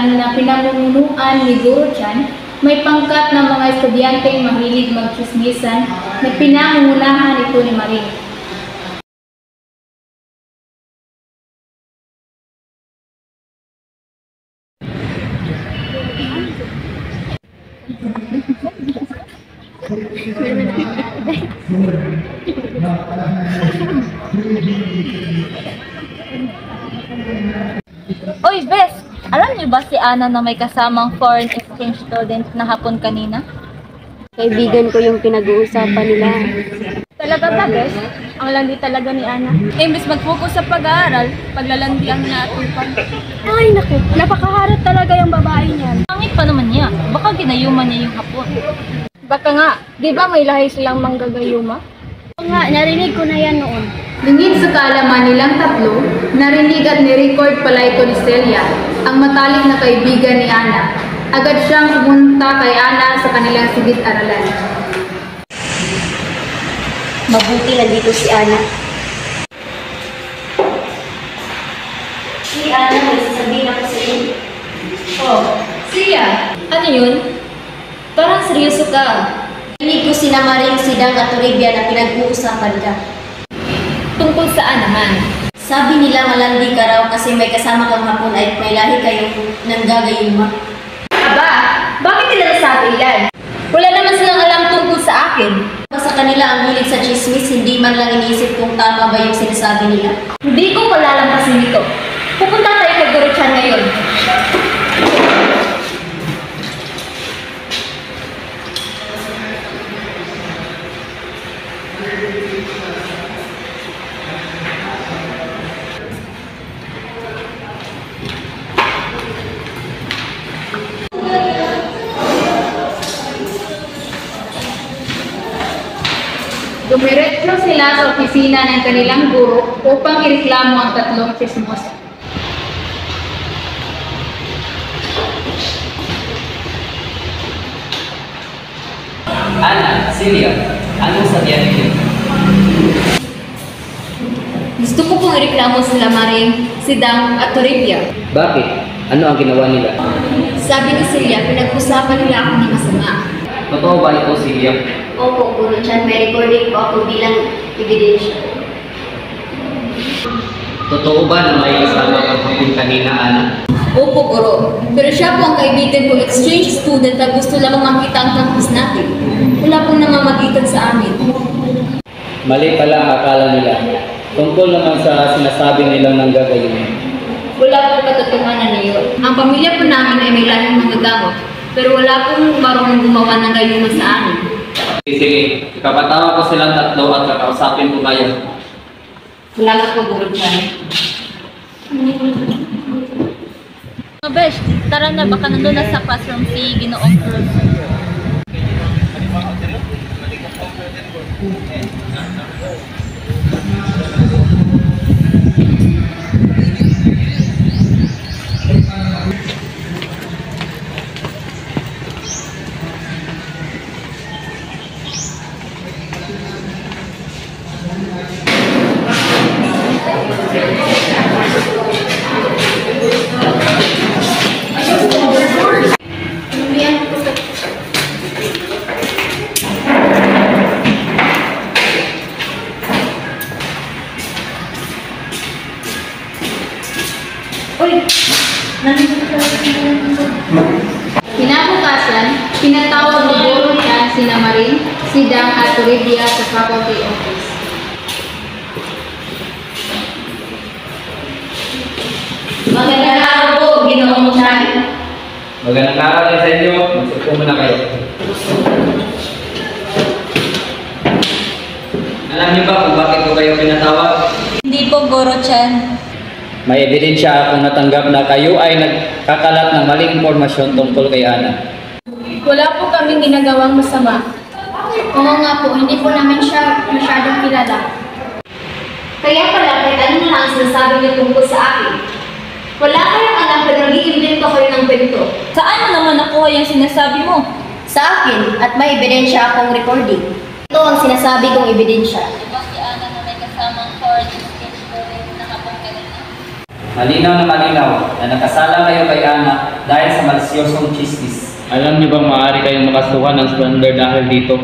paaralan na pinamumunuan ni Guro Chan, may pangkat ng mga estudyanteng mahilig magchismisan na pinangungunahan ito ni Maring. Oy, Bes! Alam niyo ba si Ana na may kasamang foreign exchange student na hapon kanina? Kaibigan ko yung pinag-uusapan nila. Talaga ba, Bes? Ang landi talaga ni Ana. Imbes mag-focus sa pag-aaral, paglalandi ang naatupan. Ay, naku, napakaharap talaga yung babae niyan. Pangit pa naman niya. Baka ginayuman niya yung hapon. Baka nga, di ba may lahi silang manggagayuma? Oo nga, narinig ko na yan noon. Lingid sa kaalaman nilang tatlo, narinig at nirecord pala ito ni Celia, ang matalik na kaibigan ni Ana. Agad siyang pumunta kay Ana sa kanilang sigit-aralan. Mabuti nandito si Ana. Si Ana, may sasabihin ako sa iyo. Oh, Sia! Ano yun? Parang seryoso ka. Narinig ko si Maring, Sidang at Toribia na pinag-uusapan ka. Tungkol saan naman? Sabi nila malandi ka raw kasi may kasama kang hapon ay may lahi kayong nanggagayuma. Aba, bakit nila nasabi yan? Wala naman silang alam tungkol sa akin. Sa kanila ang hilig sa chismis, hindi man lang iniisip kung tama ba yung sinasabi nila. Hindi ko palalampasin dito. Pupunta tayo kay Guro Chan ngayon. Dumiretso sila sa opisina ng kanilang guro upang ireklamo ang tatlong chismosa. Ana, Celia, anong sabihan niyo? Gusto ko pong ireklamo sila Maring, Sidang at Toribia. Bakit? Ano ang ginawa nila? Sabi ni Celia, pinag-usapan nila ako ng masama. Totoo ba ito, Celia? Opo, Guro Chan, may recording po ako bilang ebidensya. Totoo ba na may kasama kang hapon kanina, Ana? Opo, Guro. Pero siya po ang kaibigan ko exchange student na gusto lamang makita ang campus natin. Wala pong namamagitan sa amin. Mali pala ang akala nila. Tungkol naman sa sinasabi nilang nanggagayuma. Wala pong katotohanan na yun. Ang pamilya po namin ay may lahing manggagamot, pero wala pong marunong gumawa ng gayuma sa amin. Sige, ikapatawa ko silang tatlo at kakausapin ko ngayon. Salamat po, Guro Chan. Besh, tara na, baka nandun na sa classroom si Ginoong Cruz. Kinabukasan, pinatawag ni Guro Chan sina Maring, Sidang at Toribia sa faculty office. Magandang araw po, Ginoong Chan. Magandang araw din sa inyo. Magsupo muna kayo. Alam niyo ba kung bakit ko kayo pinatawag? Hindi po, Guro Chan. May ebidensya akong natanggap na kayo ay nagkakalat ng maling impormasyon tungkol kay Ana. Wala po kaming ginagawang masama. Oo nga po, hindi po namin siya masyadong kilala. Kaya pala, kahit ano na lang ang sinasabi niyo tungkol sa akin. Wala kayong alam na nag-iimbento kayo ng kwento. Saan mo naman nakuha yung sinasabi mo? Sa akin, at may ebidensya akong recording. Ito ang sinasabi kong ebidensya. Diba si Ana na may kasamang foreign exchange student na hapon kanina? Malinaw na malinaw na nakasala kayo kay Ana dahil sa malisyosong chismis. Alam niyo bang maaari kayong makasuhan ng slander dahil dito?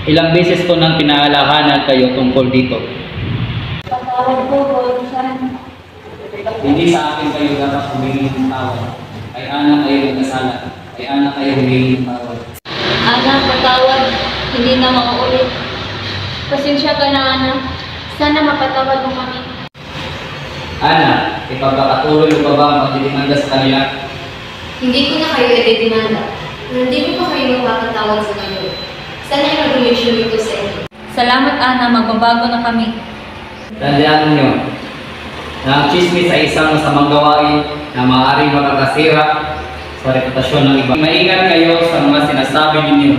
Ilang beses ko nang pinaalahanan kayo tungkol dito. Patawad po, Rosan. Hindi sa akin kayo dapat humingi ng tawad. Kay Ana kayo nagkasala. Kay Ana kayo humingi ng tawad. Ana, patawad. Hindi na makaulit. Pasensya ka na, Ana. Sana mapatawad mo kami. Ana, ipagpapatuloy mo ba ang pagdidimanda sa kanila? Hindi ko na kayo itidimanda. Hindi ko pa kayo magpapatawad sa ngayon. Sana ay mag-remission ito sa inyo. Salamat, Ana. Magbabago na kami. Tandaan niyo na ang chismis ay isang masamang gawain na maaaring makakasira sa reputasyon ng iba. Maingat kayo sa mga sinasabi ninyo.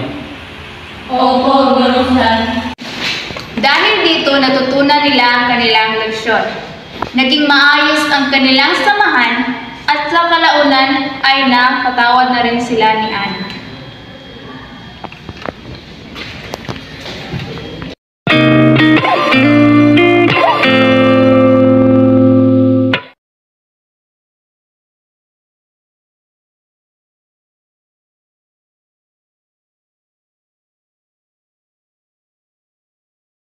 Opo, Rosan. Dahil dito natutunan nila ang kanilang leksyon. Naging maayos ang kanilang samahan at sa kalaunan ay napatawad na rin sila ni Ana.